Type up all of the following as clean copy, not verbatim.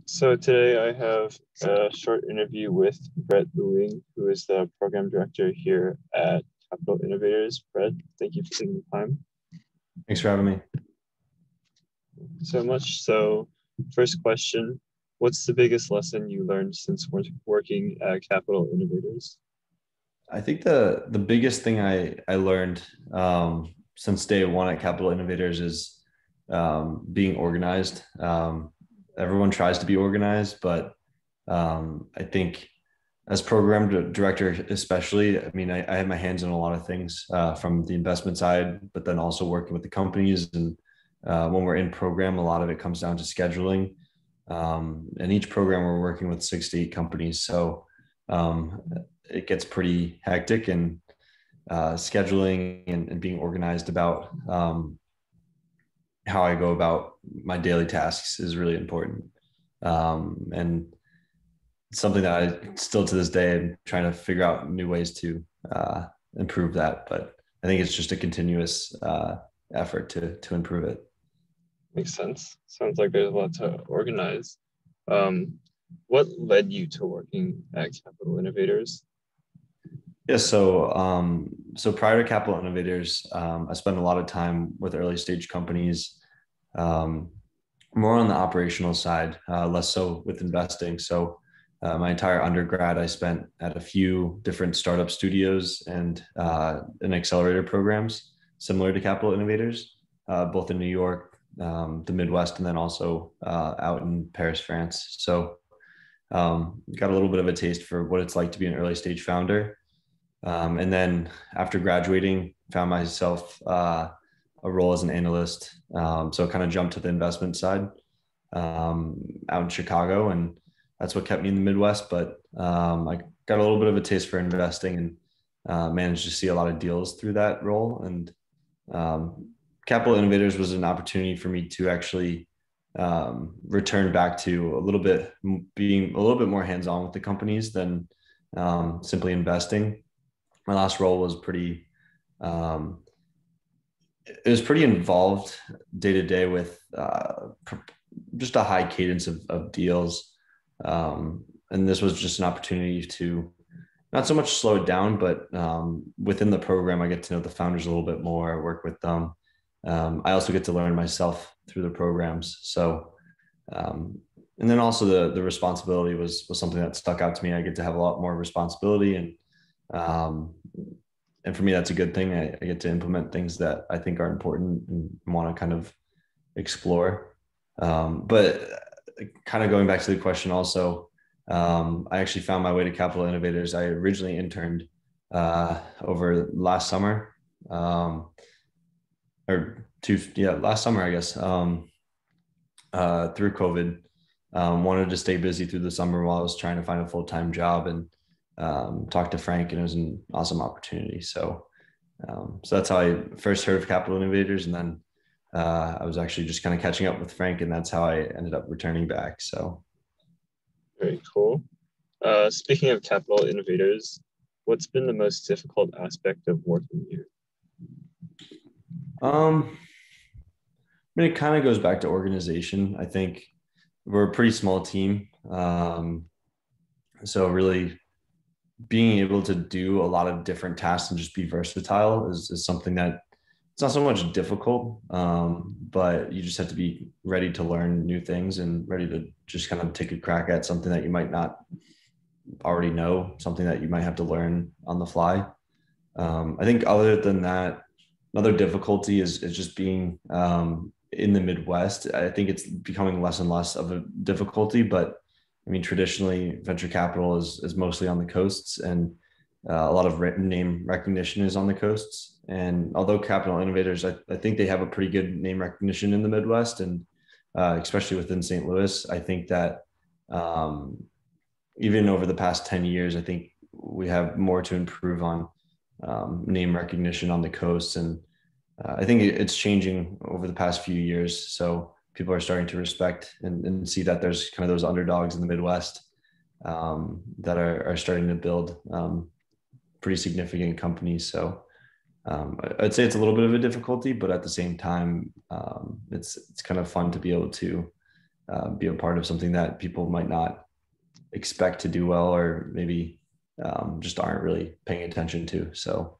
So today I have a short interview with Brett Ewing, who is the program director here at Capital Innovators. Brett, thank you for taking the time Thanks for having me. so much. So, first question, what's the biggest lesson you learned since working at Capital Innovators? I think the biggest thing I learned since day one at Capital Innovators is being organized. Everyone tries to be organized, but I think as director, especially, I mean, I had my hands in a lot of things from the investment side, but then also working with the companies. And when we're in program, a lot of it comes down to scheduling. And each program we're working with 68 companies. So um, it gets pretty hectic and scheduling and being organized about how I go about my daily tasks is really important. And something that I still to this day am trying to figure out new ways to improve that. But I think it's just a continuous effort to improve it. Makes sense. Sounds like there's a lot to organize. Um, what led you to working at Capital Innovators? Yeah, so prior to Capital Innovators, I spent a lot of time with early stage companies, um, more on the operational side, less so with investing. So my entire undergrad, I spent at a few different startup studios and in accelerator programs similar to Capital Innovators, both in New York, the Midwest, and then also out in Paris, France. So got a little bit of a taste for what it's like to be an early stage founder. And then after graduating, found myself a role as an analyst. So kind of jumped to the investment side out in Chicago, and that's what kept me in the Midwest. But I got a little bit of a taste for investing and managed to see a lot of deals through that role. And um, Capital Innovators was an opportunity for me to actually return back to a little bit being a little bit more hands-on with the companies than simply investing. My last role was um, it was pretty involved day to day with just a high cadence of deals. And this was just an opportunity to not so much slow it down, but within the program, I get to know the founders a little bit more, work with them. I also get to learn myself through the programs. So, and then also the responsibility was something that stuck out to me. I get to have a lot more responsibility, um, and for me, that's a good thing. I get to implement things that I think are important and want to kind of explore. But kind of going back to the question also, I actually found my way to Capital Innovators. I originally interned over last summer, last summer, I guess, through COVID. Wanted to stay busy through the summer while I was trying to find a full-time job, and talked to Frank, and it was an awesome opportunity. So that's how I first heard of Capital Innovators, and then I was actually just kind of catching up with Frank, and that's how I ended up returning back. So Very cool. Speaking of Capital Innovators, what's been the most difficult aspect of working here? um, I mean, it kind of goes back to organization. I think we're a pretty small team, so really being able to do a lot of different tasks and just be versatile is something that it's not so much difficult, but you just have to be ready to learn new things and ready to just kind of take a crack at something that you might not already know, something that you might have to learn on the fly. I think other than that, another difficulty is just being in the Midwest. I think it's becoming less and less of a difficulty, but I mean, traditionally, venture capital is mostly on the coasts, and a lot of name recognition is on the coasts. And although Capital Innovators, I think they have a pretty good name recognition in the Midwest, and especially within St. Louis, I think that um, even over the past 10 years, I think we have more to improve on name recognition on the coast. And I think it's changing over the past few years. So people are starting to respect and see that there's kind of those underdogs in the Midwest that are starting to build pretty significant companies. So I'd say it's a little bit of a difficulty, but at the same time, it's kind of fun to be able to be a part of something that people might not expect to do well, or maybe just aren't really paying attention to. So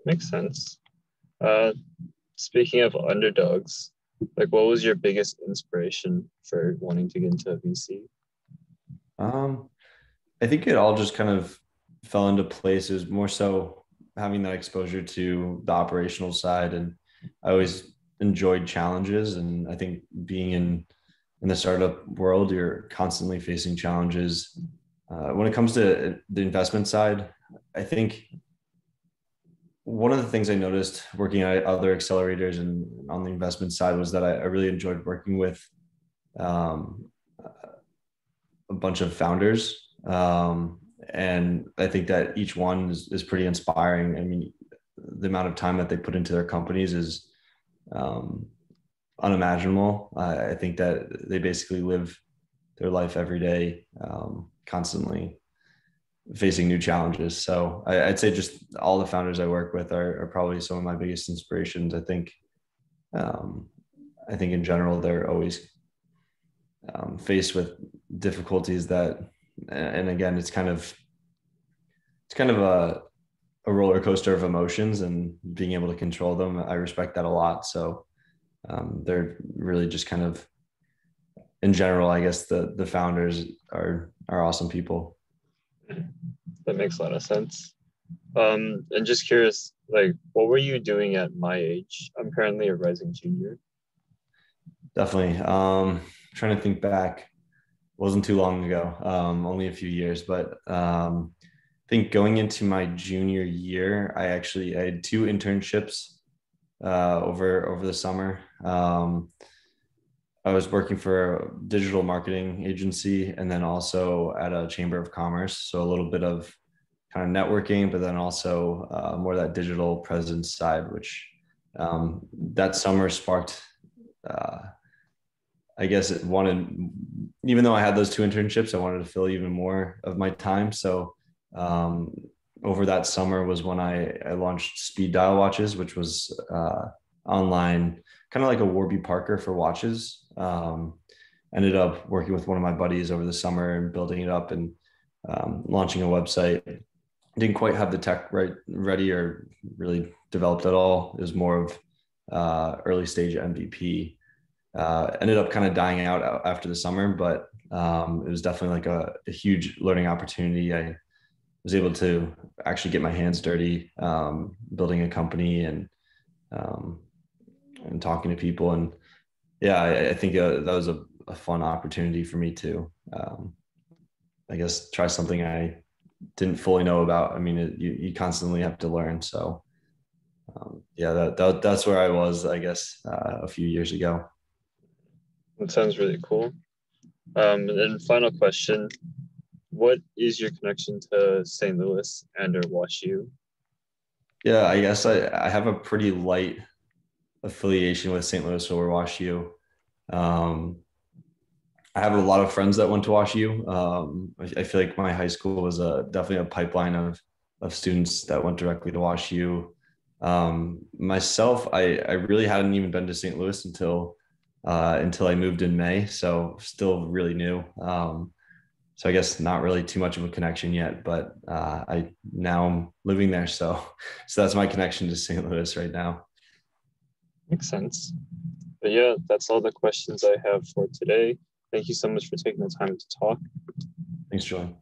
Makes sense. Uh, Speaking of underdogs, like what was your biggest inspiration for wanting to get into VC? um, I think it all just kind of fell into place. It was more so having that exposure to the operational side, and I always enjoyed challenges. And I think being in the startup world, you're constantly facing challenges. When it comes to the investment side, I think one of the things I noticed working at other accelerators and on the investment side was that I really enjoyed working with um, a bunch of founders. And I think that each one is pretty inspiring. I mean, the amount of time that they put into their companies is um, unimaginable. I think that they basically live their life every day, constantly facing new challenges. So I'd say just all the founders I work with are probably some of my biggest inspirations. Um, I think in general, they're always faced with difficulties that, and again, it's kind of a roller coaster of emotions, and being able to control them. I respect that a lot. So they're really just kind of, in general, I guess the founders are awesome people. That makes a lot of sense. And just curious, like, what were you doing at my age? I'm currently a rising junior. Definitely. Trying to think back, wasn't too long ago, only a few years, but I think going into my junior year, I had two internships over the summer. I was working for a digital marketing agency, and then also at a chamber of commerce. So a little bit of kind of networking, but then also more that digital presence side, which that summer sparked, uh, I guess it wanted, even though I had those two internships, I wanted to fill even more of my time. So um, over that summer was when I launched Speed Dial Watches, which was online, kind of like a Warby Parker for watches. Ended up working with one of my buddies over the summer and building it up and launching a website. Didn't quite have the tech ready or really developed at all. It was more of early stage MVP. Ended up kind of dying out after the summer, but it was definitely like a huge learning opportunity. I was able to actually get my hands dirty, building a company um, and talking to people. And yeah, I think that was a fun opportunity for me to, I guess, try something I didn't fully know about. I mean, you constantly have to learn. So yeah, that's where I was, I guess, a few years ago. That sounds really cool. And then final question, what is your connection to St. Louis and or WashU? Yeah, I guess I have a pretty light affiliation with St. Louis or WashU. Um, I have a lot of friends that went to WashU. I feel like my high school was definitely a pipeline of students that went directly to WashU. Myself, I really hadn't even been to St. Louis until I moved in May, so still really new. So I guess not really too much of a connection yet, but I now I'm living there, so that's my connection to St. Louis right now. Makes sense. But yeah, that's all the questions I have for today. Thank you so much for taking the time to talk. Thanks, Julian.